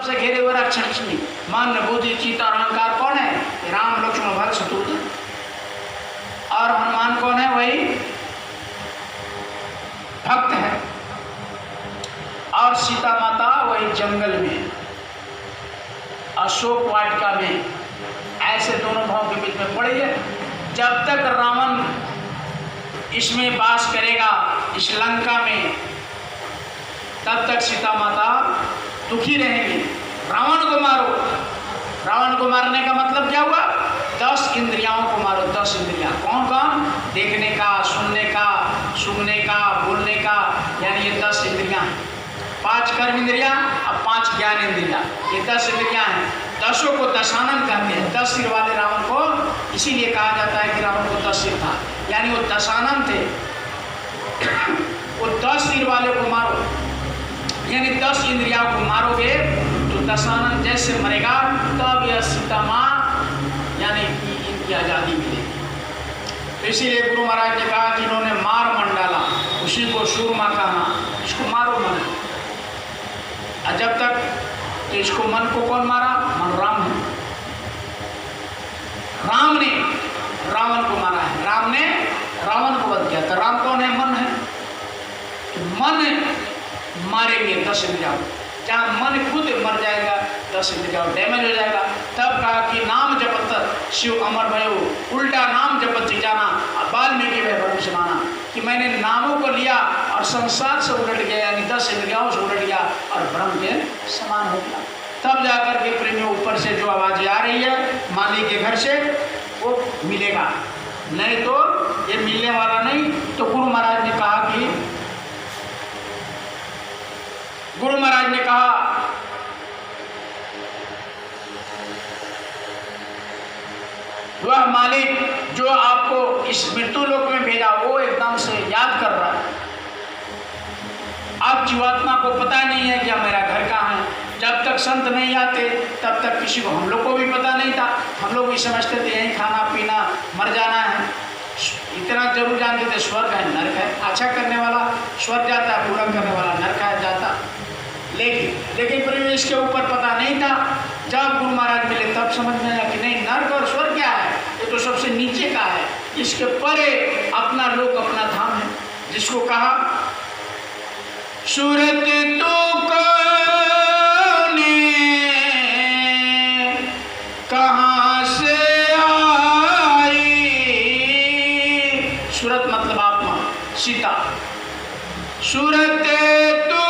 से घेरे हुए राक्षस में मन बुद्धि चित्त और अहंकार कौन है? राम लक्ष्मण भरत शत्रुघ्न। और हनुमान कौन है? वही भक्त है। और सीता माता वही जंगल में अशोक वाटिका में ऐसे दोनों भावों के बीच में पड़ी है। जब तक रावण इसमें वास करेगा, इस लंका में, तब तक सीता माता दुखी रहेंगी। रावण को मारो। रावण को मारने का मतलब क्या हुआ? 10 इंद्रियाओं को मारो। 10 इंद्रियां कौन कौन? देखने का, सुनने का, सूंघने का, बोलने का, यानी ये 10 इंद्रियां। 5 कर्म इंद्रियां और 5 ज्ञान इंद्रियां, ये 10 इंद्रियां हैं। 10 को दशानन कहते हैं। 10 सिर वाले रावण को इसीलिए कहा जाता है कि रावण को 10 सिर था, यानी वो दशानन थे। वो 10 सिर वाले को मारो, यानी 10 इंद्रियां को मारोगे तो दशानन जैसे मरेगा, तब यह सीता माँ यानी कि इनकी आज़ादी मिलेगी। तो इसीलिए गुरु महाराज ने कहा कि इन्होंने मार मन डाला, उसी को सूरमा कहना, इसको मारो मन। और जब तक तो इसको मन को कौन मारा? मन राम है। राम ने रावण को मारा है, राम ने रावण को वध किया। तो राम कौन है? मन है। तो मन मारेंगे 10 इंद्रियाओं। जहाँ मन खुद मर जाएगा, 10 इंद्रियाओं डैमेज हो जाएगा। तब कहा कि नाम जपत शिव अमर भयो, उल्टा नाम जपत जाना। वाल्मीकि वह ब्रह्म समाना, कि मैंने नामों को लिया और संसार से उलट गया, यानी 10 इंद्रियाओं से उलट गया और ब्रह्म के समान हो गया। तब जाकर के प्रेमियों ऊपर से जो आवाज़ें आ रही है माली के घर से, वो मिलेगा, नहीं तो ये मिलने वाला नहीं। तो गुरु महाराज ने कहा वह मालिक जो आपको इस मृत्यु लोक में भेजा, वो एकदम से याद कर रहा है। आप जीवात्मा को पता नहीं है कि मेरा घर कहाँ है। जब तक संत नहीं आते तब तक किसी को, हम लोग को भी पता नहीं था। हम लोग भी समझते थे यहीं खाना पीना मर जाना है। इतना जरूर जानते थे स्वर्ग है नरक है, अच्छा करने वाला स्वर्ग जाता है, पूरा करने वाला नरक है जाता। लेकिन प्रेम इसके ऊपर पता नहीं था। जब गुरु महाराज मिले तब समझ में आया कि नहीं, नरक और स्वर्ग क्या है? ये तो सबसे नीचे का है, इसके परे अपना लोक, अपना धाम है। जिसको कहा सूरत तो कहाँ से आई। सूरत मतलब आत्मा, सीता। सूरत तू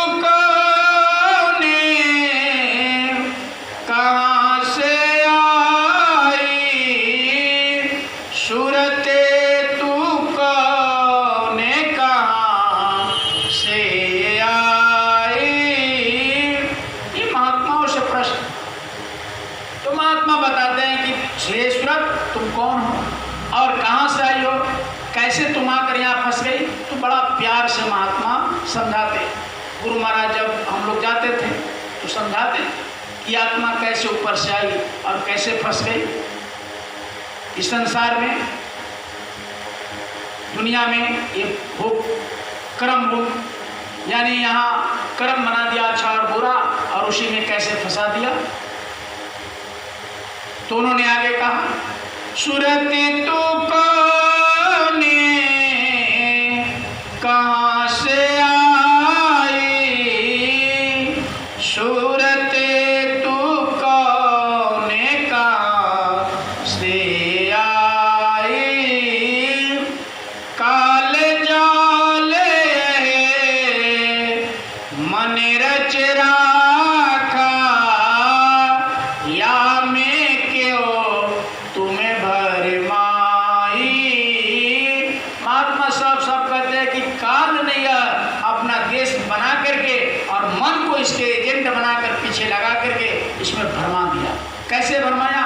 कहाँ से आई, सूरत तू कौने कहाँ से आई। ये महात्माओं से प्रश्न। तो महात्मा बताते हैं कि हे सूरत तुम कौन हो और कहाँ से आई हो, कैसे तुम आकर यहाँ फंस गई। तो बड़ा प्यार से महात्मा समझाते। गुरु महाराज जब हम लोग जाते थे तो समझाते कि आत्मा कैसे ऊपर से आई और कैसे फंस गई इस संसार में, दुनिया में। ये भूख कर्म भूख, यानी यहाँ कर्म बना दिया अच्छा और बुरा, और उसी में कैसे फंसा दिया। तो उन्होंने आगे कहा सूरत तो कौने कहाँ से आई, सूरत तो कौने कहाँ से आई। काल जाले मन रच राखा, या में क्यों तुम्हें भरमाई। महात्मा सब कहते हैं कि काल ने यह अपना देश बना करके और मन को इसके एजेंट बनाकर पीछे लगा करके इसमें भरमा दिया। कैसे भरमाया?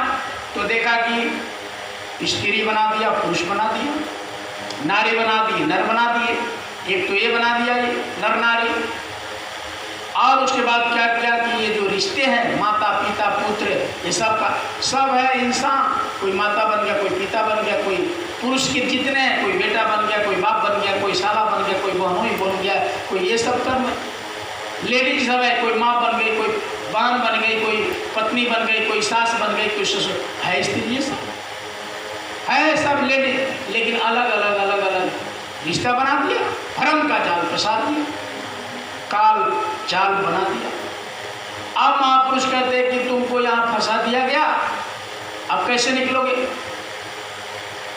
तो देखा कि स्त्री बना दिया, पुरुष बना दिया, नारी बना दी, नर बना दिए। एक तो ये बना दिया, ये नर नारी। और उसके बाद क्या किया कि ये जो रिश्ते हैं माता पिता पुत्र, ये सब का सब है इंसान। कोई माता बन गया, कोई पिता बन गया, कोई पुरुष के जितने हैं, कोई बेटा बन गया, कोई बाप बन गया, कोई साला बन गया, कोई बहनोई बन गया, कोई ये सब कर्म। लेडीज सब है, कोई माँ बन गई, कोई बहन बन गई, कोई पत्नी बन गई, कोई सास बन गई, कोई ससुर, है स्त्री, ये सब है सब लेकिन अलग अलग अलग अलग रिश्ता बना दिया, भ्रम का जाल पसार दिया, काल जाल बना दिया। अब महापुरुष कहते हैं कि तुमको यहाँ फंसा दिया गया, अब कैसे निकलोगे?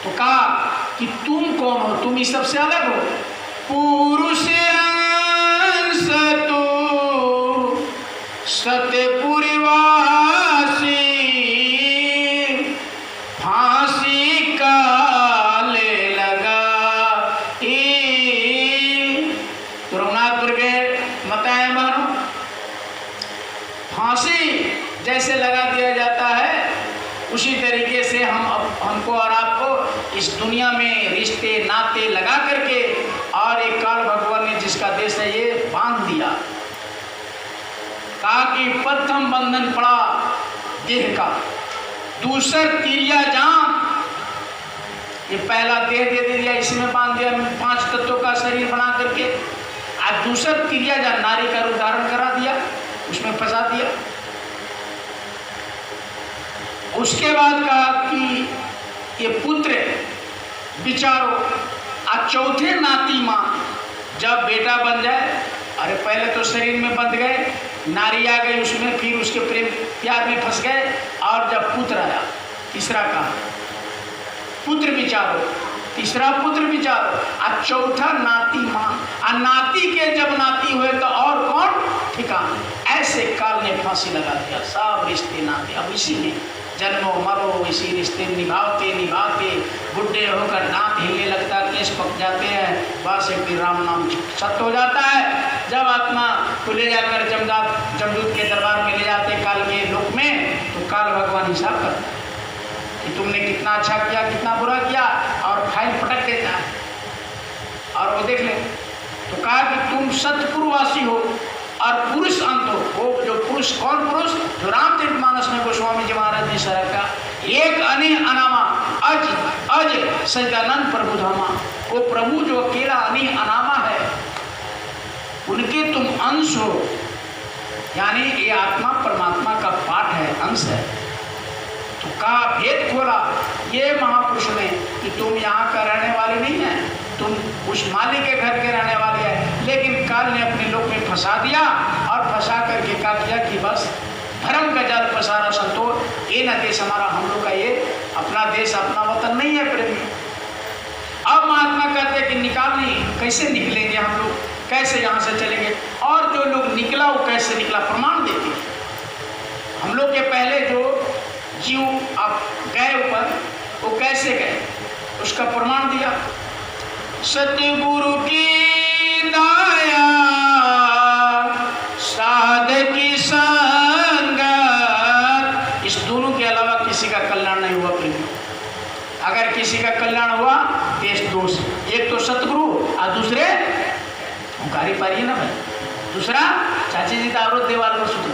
तो कहा कि तुम कौन हो, तुम इस सबसे अलग हो। पुरुष अंश तू सतपुरवासी, फांसी काले लगा। तो रघुनाथपुर के बताए मानो, फांसी जैसे लगा दिया जाता है उसी तरीके से हमको और आपको इस दुनिया में रिश्ते नाते लगा करके, और एक काल भगवान ने जिसका देश है ये बांध दिया। कहा कि प्रथम बंधन पड़ा देह का, दूसर तिरिया जान, ये पहला देह दे दिया, इसमें बांध दिया 5 तत्वों का शरीर बना करके, आज दूसर तिरिया जान नारी का रूप धारण करा दिया, उसमें फंसा दिया। उसके बाद कहा कि ये पुत्र विचारो, आज चौथे नाती मां, जब बेटा बन जाए, अरे पहले तो शरीर में बंध गए, नारी आ गई उसमें, फिर उसके प्रेम प्यार में फंस गए, और जब पुत्र आया, तीसरा कहा पुत्र विचारो, तीसरा पुत्र विचारो, आज चौथा नाती मां, और नाती के जब नाती हुए तो और कौन ठिकाना। ऐसे काल ने फांसी लगा दिया सब रिश्ते नाते। अब इसी में जन्मो मरो, इसी रिश्ते निभाते निभाते बुढ़े होकर दांत हिलने लगता, केस पक जाते हैं, बस एक दिन राम नाम सत्य हो जाता है। जब आत्मा को ले जाकर जमदूत के दरबार में ले जाते काल के लोक में, तो काल भगवान हिसाब करता है कि तुमने कितना अच्छा किया, कितना बुरा किया, और फाइल पटक देता है, और वो देख ले। तो कहा कि तुम सतपुरवासी हो और पुरुष अंत हो। वो जो पुरुष, कौन पुरुष? जो रामचरितमानस में गोस्वामी जी महाराज ने शरह का, एक अने अनामा अज अज सदानंद प्रभु धामा। वो प्रभु जो अकेला अने अनामा है, उनके तुम अंश हो, यानी ये आत्मा परमात्मा का पाठ है, अंश है। तो कहा भेद खोला ये महापुरुष ने कि तुम यहाँ का रहने वाले नहीं है, तुम उस मालिक के घर के रहने वाले हैं। लेकिन काल ने अपने लोक में फंसा दिया, और फंसा करके क्या किया कि बस भ्रम का जाल पसारा। संतो ये न देश हमारा, हम लोग का ये अपना देश, अपना वतन नहीं है प्रेमी। अब महात्मा कहते हैं कि निकालनी, कैसे निकलेंगे हम लोग, कैसे यहाँ से चलेंगे? और जो लोग निकला वो कैसे निकला, प्रमाण देते हैं। हम लोग के पहले जो जीव आप गए ऊपर, वो कैसे गए, उसका प्रमाण दिया। सतगुरु की दाया साध की संगत, इस दोनों के अलावा किसी का कल्याण नहीं हुआ प्रेमी। अगर किसी का कल्याण हुआ तो इस दोष, एक तो सतगुरु और दूसरे गाड़ी पारी है ना भाई, दूसरा चाची जी दावरो देवाल को सूत्र